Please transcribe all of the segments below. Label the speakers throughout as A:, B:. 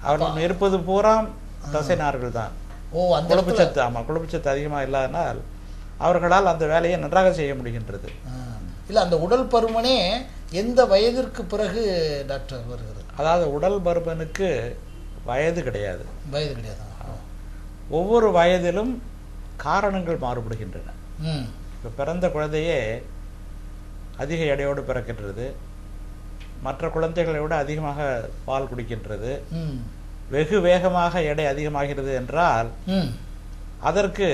A: அவர்கள் இருப்பது பூரா தசை நார்கள் தான். கொழுப்புச்சத்து, ஆமாம், கொழுப்புச்சத்து அதிகமாக இல்லாதனால் அவர்களால் அந்த வேலையை நன்றாக செய்ய முடிகின்றது.
B: இல்லை, அந்த உடல் பருமனே எந்த வயதிற்கு பிறகு டாக்டர் வருகிறது?
A: அதாவது உடல் பருமனுக்கு வயது கிடையாது.
B: வயது கிடையாது.
A: ஒவ்வொரு வயதிலும் காரணங்கள் மாறுபடுகின்றன. இப்போ பிறந்த குழந்தையே அதிக எடையோடு பிறக்கின்றது, மற்ற குழந்தைகளை விட அதிகமாக பால் குடிக்கின்றது, வெகு வேகமாக எடை அதிகமாகிறது என்றால் அதற்கு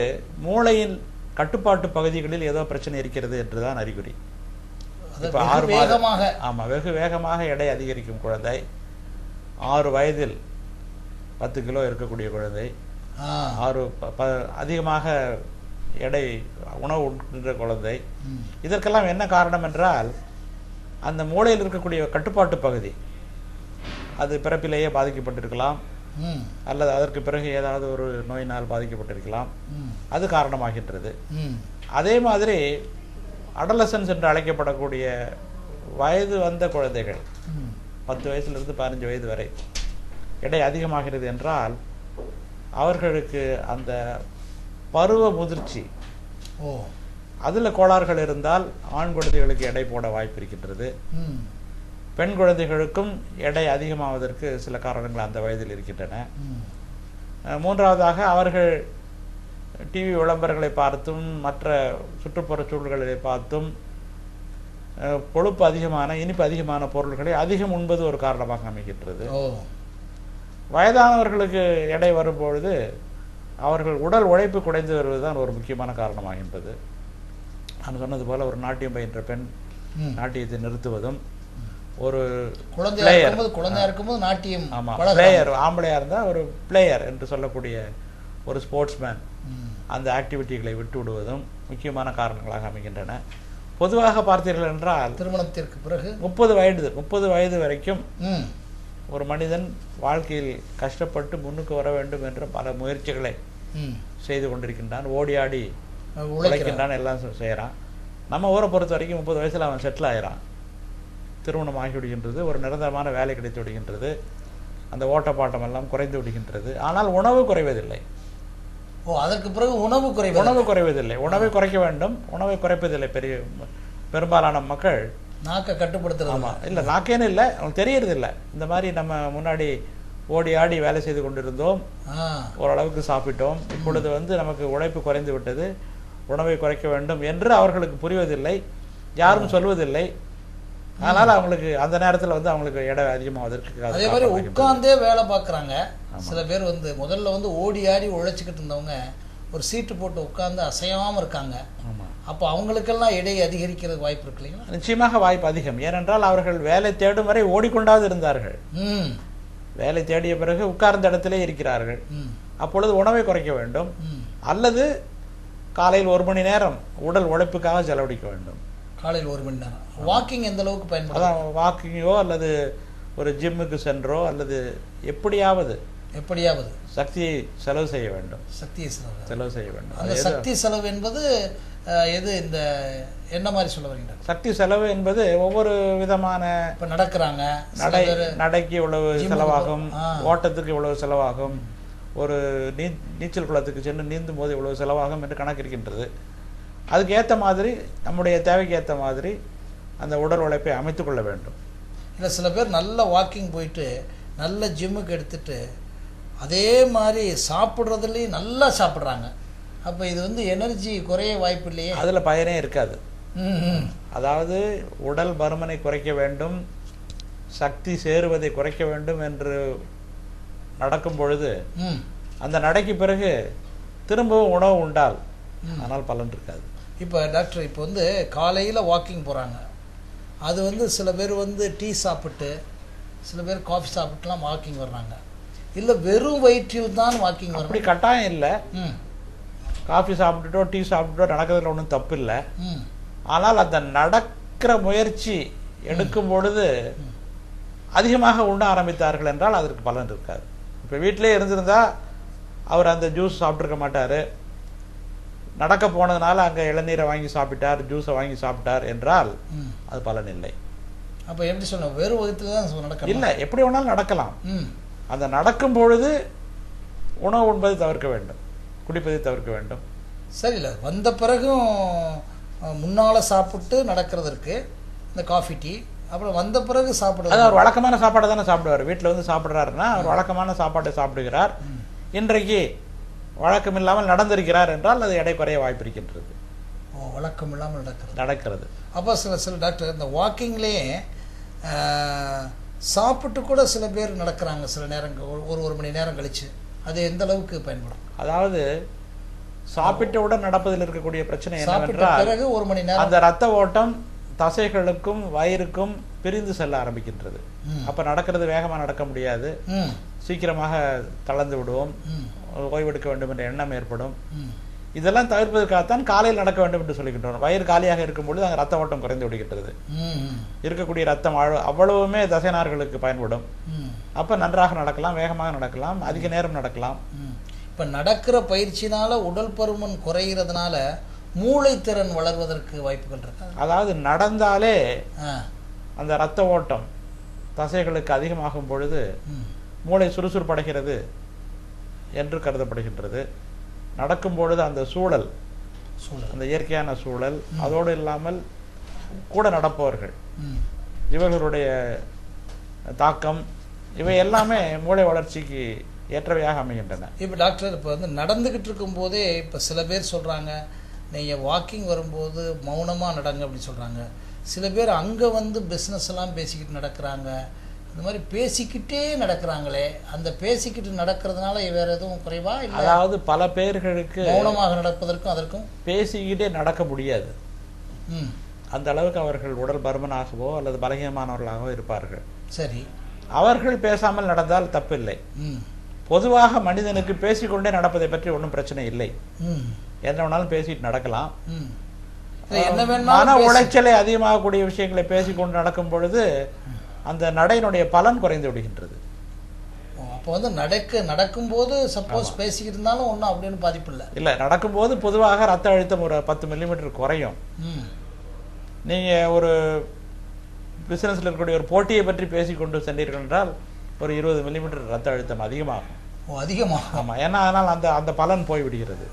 A: மூளையின் கட்டுப்பாட்டு பகுதிகளில் ஏதோ பிரச்சனை இருக்கிறது என்றுதான் அறிகுறி. இப்போ 6 மாதம், ஆமாம், வெகு வேகமாக எடை அதிகரிக்கும் குழந்தை, 6 வயதில் 10 கிலோ இருக்கக்கூடிய குழந்தை, அதிகமாக எடை உணவு உண்கின்ற குழந்தை, இதற்கெல்லாம் என்ன காரணம் என்றால் அந்த மூளையில் இருக்கக்கூடிய கட்டுப்பாட்டு பகுதி அது பிறப்பிலேயே பாதிக்கப்பட்டிருக்கலாம், அல்லது அதற்கு பிறகு ஏதாவது ஒரு நோயினால் பாதிக்கப்பட்டிருக்கலாம், அது காரணமாகின்றது. அதே மாதிரி அடலசன்ஸ் என்று அழைக்கப்படக்கூடிய வயது வந்த குழந்தைகள் 10 வயசுலேருந்து 15 வயது வரை எடை அதிகமாகிறது என்றால் அவர்களுக்கு அந்த பருவ முதிர்ச்சி அதில் கோளாறுகள் இருந்தால் ஆண் குழந்தைகளுக்கு எடை போட வாய்ப்பு இருக்கின்றது. பெண் குழந்தைகளுக்கும் எடை அதிகமாவதற்கு சில காரணங்கள் அந்த வயதில் இருக்கின்றன. மூன்றாவதாக அவர்கள் டிவி விளம்பரங்களை பார்த்தும் மற்ற சுற்றுப்புற சூழல்களை பார்த்தும் கொழுப்பு அதிகமான, இனிப்பு அதிகமான பொருள்களை அதிகம் உண்பது ஒரு காரணமாக அமைகின்றது. வயதானவர்களுக்கு எடை வரும்பொழுது அவர்கள் உடல் உழைப்பு குறைந்து வருவதுதான் ஒரு முக்கியமான காரணமாகின்றது. நான் சொன்னது போல ஒரு நாட்டியம் பயின்ற பெண் நாட்டியத்தை நிறுத்துவதும், ஒரு
B: குழந்தையா இருக்கும்போது நாட்டியம்,
A: ஆமாம், பிளேயர், ஆம்பளையா இருந்தால் ஒரு பிளேயர் என்று சொல்லக்கூடிய ஒரு ஸ்போர்ட்ஸ்மேன் அந்த ஆக்டிவிட்டிகளை விட்டு விடுவதும் முக்கியமான காரணங்களாக அமைகின்றன. பொதுவாக பார்த்தீர்கள் என்றால்
B: திருமணத்திற்கு பிறகு
A: 30 வயது வரைக்கும் ஒரு மனிதன் வாழ்க்கையில் கஷ்டப்பட்டு முன்னுக்கு வர வேண்டும் என்ற பல முயற்சிகளை செய்து கொண்டிருக்கின்றான், ஓடி ஆடி உழைக்கின்றான், எல்லாம் செய்கிறான். நம்ம ஊரை பொறுத்த வரைக்கும் 30 வயசில் அவன் செட்டில் ஆகிறான், திருமணம் ஆகி விடுகின்றது, ஒரு நிரந்தரமான வேலை கிடைத்து விடுகின்றது, அந்த ஓட்டப்பாட்டம் எல்லாம் குறைந்து விடுகின்றது. ஆனால் உணவு குறைவதில்லை.
B: அதற்கு பிறகு உணவு
A: குறைவதில்லை. உணவை குறைக்க வேண்டும், உணவை குறைப்பதில்லை. பெரும்பாலான மக்கள்
B: நாக்கை கட்டுப்படுத்துறது.
A: ஆமாம், இல்லை, நாக்கேன்னு இல்லை, அவங்களுக்கு தெரியறதில்லை. இந்த மாதிரி நம்ம முன்னாடி ஓடி ஆடி வேலை செய்து கொண்டிருந்தோம், ஓரளவுக்கு சாப்பிட்டோம், இப்பொழுது நமக்கு உழைப்பு குறைந்து விட்டது, உணவை குறைக்க வேண்டும் என்று அவர்களுக்கு புரிவதில்லை, யாரும் சொல்வதில்லை. அதனால அவங்களுக்கு அந்த நேரத்தில் அவங்களுக்கு எடை அதிகமாவதற்கு
B: அதே மாதிரி உட்கார்ந்தே வேலை பார்க்குறாங்க. சில பேர் முதல்ல ஓடி ஆடி உழைச்சிக்கிட்டு இருந்தவங்க ஒரு சீட்டு போட்டு உட்கார்ந்து அசையாமல் இருக்காங்க. அப்போ அவங்களுக்கெல்லாம் எடை அதிகரிக்கிறதுக்கு வாய்ப்பு இருக்கு இல்லைங்களா?
A: நிச்சயமாக வாய்ப்பு அதிகம். ஏனென்றால் அவர்கள் வேலை தேடும் வரை ஓடிக்கொண்டாவது இருந்தார்கள், வேலை தேடிய பிறகு உட்கார்ந்த இடத்திலே இருக்கிறார்கள். அப்பொழுது உணவை குறைக்க வேண்டும், அல்லது காலையில் 1 மணி நேரம் உடல் உழைப்புக்காக செலவழிக்க வேண்டும்.
B: காலையில் 1 மணி நேரம் வாக்கிங் எந்த அளவுக்கு பயன்படும்?
A: அதான், வாக்கிங்கோ அல்லது ஒரு ஜிம்முக்கு சென்றோ அல்லது எப்படியாவது சக்தியை செலவு செய்ய வேண்டும். செலவு செய்ய வேண்டும்.
B: அந்த சக்தி செலவு என்பது எது, இந்த என்ன மாதிரி சொல்ல வரீங்க?
A: சக்தி செலவு என்பது ஒவ்வொரு விதமான,
B: இப்போ நடக்கிறாங்க,
A: நடைக்கு இவ்வளவு செலவாகும், ஓட்டத்துக்கு இவ்வளவு செலவாகும், ஒரு நீச்சல் குளத்துக்கு சென்று நீந்தும் போது இவ்வளவு செலவாகும் என்று கணக்கு இருக்கின்றது. அதுக்கு ஏற்ற மாதிரி, நம்முடைய தேவைக்கு ஏற்ற மாதிரி அந்த உடல் உழைப்பை அமைத்துக் கொள்ள வேண்டும்.
B: இல்லை, சில பேர் நல்ல வாக்கிங் போயிட்டு நல்ல ஜிம்முக்கு எடுத்துட்டு அதே மாதிரி சாப்பிட்றதுலேயும் நல்லா சாப்பிட்றாங்க. அப்போ இது எனர்ஜி குறைய வாய்ப்பு இல்லையே?
A: அதில் பயனே இருக்காது. அதாவது உடல் பருமனை குறைக்க வேண்டும், சக்தி சேருவதை குறைக்க வேண்டும் என்று நடக்கும் பொழுது அந்த நடைக்கு பிறகு திரும்பவும் உணவு உண்டால் ஆனால் பலன் இருக்காது.
B: இப்போ டாக்டர், இப்போ காலையில் வாக்கிங் போகிறாங்க, அது சில பேர் டீ சாப்பிட்டு, சில பேர் காஃபி சாப்பிட்டுலாம் வாக்கிங் வர்றாங்க. இல்லை வெறும் வயிற்றில் தான் வாக்கிங் வரும்?
A: அப்படி கட்டாயம் இல்லை. காஃபி சாப்பிட்டுட்டோ டீ சாப்பிட்டுட்டோ நடக்கிறதுல ஒன்றும் தப்பு இல்லை. ஆனால் அந்த நடக்கிற முயற்சி எடுக்கும் பொழுது அதிகமாக உண்ண ஆரம்பித்தார்கள் என்றால் அதற்கு பலன் இருக்காது. இப்போ வீட்டிலே இருந்திருந்தா அவர் அந்த ஜூஸ் சாப்பிட்ருக்க மாட்டார், நடக்க போனதுனால அங்கே இளநீரை வாங்கி சாப்பிட்டார், ஜூஸை வாங்கி சாப்பிட்டார் என்றால் அது பலன் இல்லை.
B: அப்போ எப்படி சொல்ல, வெறும் வயிற்றில் தான் நடக்க இல்லை,
A: எப்படி வேணாலும் நடக்கலாம். அந்த நடக்கும் பொழுது உணவு உண்பதை தவிர்க்க வேண்டும், குடிப்பதை தவிர்க்க வேண்டும்.
B: சரி, இல்லை வந்த பிறகும் முன்னால் சாப்பிட்டு நடக்கிறதுக்கு இந்த காஃபி டீ, அப்புறம் வந்த பிறகு சாப்பிடுறது.
A: அது அவர் வழக்கமான சாப்பாடை தானே சாப்பிடுவார். வீட்டில் வந்து சாப்பிட்றாருன்னா அவர் வழக்கமான சாப்பாட்டை சாப்பிடுகிறார். இன்றைக்கு வழக்கம் இல்லாமல் நடந்திருக்கிறார் என்றால் அது எடை குறைய வாய்ப்பு இருக்கின்றது.
B: வழக்கம் இல்லாமல்
A: நடக்கிறது.
B: அப்போ சில டாக்டர் இந்த வாக்கிங்லேயே சாப்பிட்டு கூட சில பேர் நடக்கிறாங்க சில நேரங்கள், ஒரு மணி நேரம் கழிச்சு. அது எந்த அளவுக்கு பயன்படும்?
A: அதாவது சாப்பிட்டவுடன் நடப்பதில் இருக்கக்கூடிய பிரச்சனை என்னவென்றால்
B: பிறகு ஒரு மணி நேரம்
A: அந்த ரத்த ஓட்டம் தசைகளுக்கும் வயிறுக்கும் பிரிந்து செல்ல ஆரம்பிக்கின்றது. அப்ப நடக்கிறது வேகமா நடக்க முடியாது, சீக்கிரமாக தளர்ந்து விடுவோம், ஓய்வெடுக்க வேண்டும் என்ற எண்ணம் ஏற்படும். இதெல்லாம் தவிர்ப்பதற்காகத்தான் காலையில் நடக்க வேண்டும் என்று சொல்லுகின்றோம். வயிறு காலியாக இருக்கும்பொழுது அங்கே ரத்த ஓட்டம் குறைந்து விடுகின்றது. இருக்கக்கூடிய ரத்தம் அவ்வளவுமே தசைநார்களுக்கு பயன்படும். அப்ப நன்றாக நடக்கலாம், வேகமாக நடக்கலாம், அதிக நேரம் நடக்கலாம்.
B: இப்ப நடக்கிற பயிற்சினால உடல் பருமன் குறைகிறதுனால மூளைத்திறன் வளர்வதற்கு வாய்ப்புகள் இருக்கு.
A: அதாவது நடந்தாலே அந்த ரத்த ஓட்டம் தசைகளுக்கு அதிகமாகும் பொழுது மூளை சுறுசுறுப்படைகிறது என்று கருதப்படுகின்றது. நடக்கும் பொழுது அந்த சூழல், அந்த இயற்கையான சூழல், அதோடு இல்லாமல் கூட நடப்பவர்கள் இவர்களுடைய தாக்கம், இவை எல்லாமே மூளை வளர்ச்சிக்கு ஏற்றவையாக அமைகின்றன.
B: இப்போ டாக்டர், இப்போ வந்து நடந்துகிட்டு இருக்கும் போதே இப்போ சில பேர் சொல்றாங்க, நீங்கள் வாக்கிங் வரும்போது மௌனமாக நடங்க அப்படின்னு சொல்கிறாங்க. சில பேர் அங்கே வந்து பிஸ்னஸ் எல்லாம் பேசிக்கிட்டு நடக்கிறாங்க. இந்த மாதிரி பேசிக்கிட்டே நடக்கிறாங்களே, அந்த பேசிக்கிட்டு நடக்கிறதுனால வேற எதுவும் குறைவா இல்லை?
A: அதாவது பல பேர்களுக்கு
B: மௌனமாக நடப்பதற்கும் அதற்கும்
A: பேசிக்கிட்டே நடக்க முடியாது. அந்த அளவுக்கு அவர்கள் உடல் பருமனாகவோ அல்லது பலகீனமானவர்களாகவோ இருப்பார்கள்.
B: சரி,
A: அவர்கள் பேசாமல் நடந்தால் தப்பில்லை. பொதுவாக மனிதனுக்கு பேசிக்கொண்டே நடப்பதை பற்றி ஒன்றும் பிரச்சனை இல்லை. என்ன வேணாலும் பேசிட்டு நடக்கலாம். மன உளைச்சலை அதிகமாகக்கூடிய விஷயங்களை பேசிக்கொண்டு நடக்கும் பொழுது அந்த நடையினுடைய பலன் குறைந்து விடுகின்றது.
B: அப்போ வந்து நடக்கும்போது சப்போஸ் பேசிக்கிட்டு இருந்தாலும் ஒன்றும் அப்படின்னு பாதிப்பு இல்லை.
A: இல்லை, நடக்கும்போது பொதுவாக ரத்த அழுத்தம் ஒரு 10 மில்லிமீட்டர் குறையும். நீங்கள் ஒரு பிசினஸில் இருக்கக்கூடிய ஒரு போட்டியை பற்றி பேசிக்கொண்டு சென்றீர்கள் என்றால் ஒரு 20 மில்லிமீட்டர் ரத்த அழுத்தம் அதிகமாகும்.
B: அதிகமாகும்.
A: ஆமாம், ஏன்னா அதனால் அந்த பலன் போய்விடுகிறது.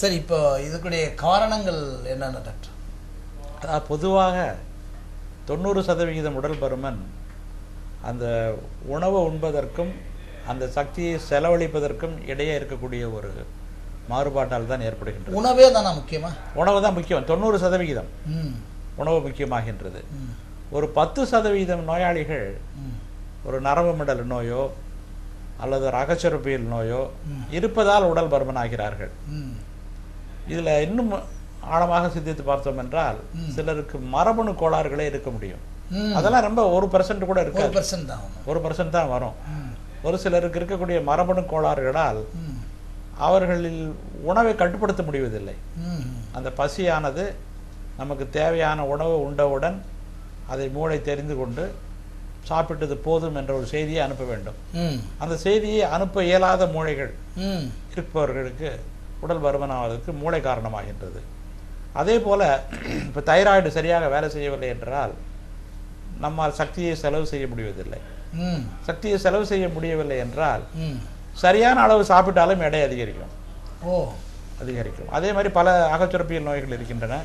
B: சரி, இப்போ இதுக்குடைய காரணங்கள் என்னென்ன டாக்டர்?
A: பொதுவாக 90% உடல் பருமன் அந்த உணவு உண்பதற்கும் அந்த சக்தியை செலவழிப்பதற்கும் இடையே இருக்கக்கூடிய ஒரு மாறுபாட்டால் தான் ஏற்படுகின்றது.
B: உணவே தானே முக்கியமா?
A: உணவு தான் முக்கியம். 90% உணவு முக்கியமாகின்றது. ஒரு 10% நோயாளிகள் ஒரு நரம்பு மண்டல நோயோ அல்லது அகச்சுரப்பியல் நோயோ இருப்பதால் உடல் பருமன் ஆகிறார்கள். இதுல இன்னும் ஆழமாக சிந்தித்து பார்த்தோம் என்றால் சிலருக்கு மரபணு கோளாறுகளே இருக்க முடியும். அதெல்லாம் ரொம்ப 1% கூட இருக்காது, 1% தான் வரும். ஒரு சிலருக்கு இருக்கக்கூடிய மரபணு கோளாறுகளால் அவர்களில் உணவை கட்டுப்படுத்த முடிவதில்லை. அந்த பசியானது நமக்கு தேவையான உணவு உண்டவுடன் அதை மூளை தெரிந்து கொண்டு சாப்பிட்டது போதும் என்ற ஒரு செய்தியை அனுப்ப வேண்டும். அந்த செய்தியை அனுப்ப இயலாத மூளைகள் இருப்பவர்களுக்கு உடல் பருமனாவதற்கு மூளை காரணமாகின்றது. அதே போல இப்போ தைராய்டு சரியாக வேலை செய்யவில்லை என்றால் நம்மால் சக்தியை செலவு செய்ய முடிவதில்லை. சக்தியை செலவு செய்ய முடியவில்லை என்றால் சரியான அளவு சாப்பிட்டாலும் எடை அதிகரிக்கும். அதே மாதிரி பல அகச்சுரப்பியல் நோய்கள் இருக்கின்றன.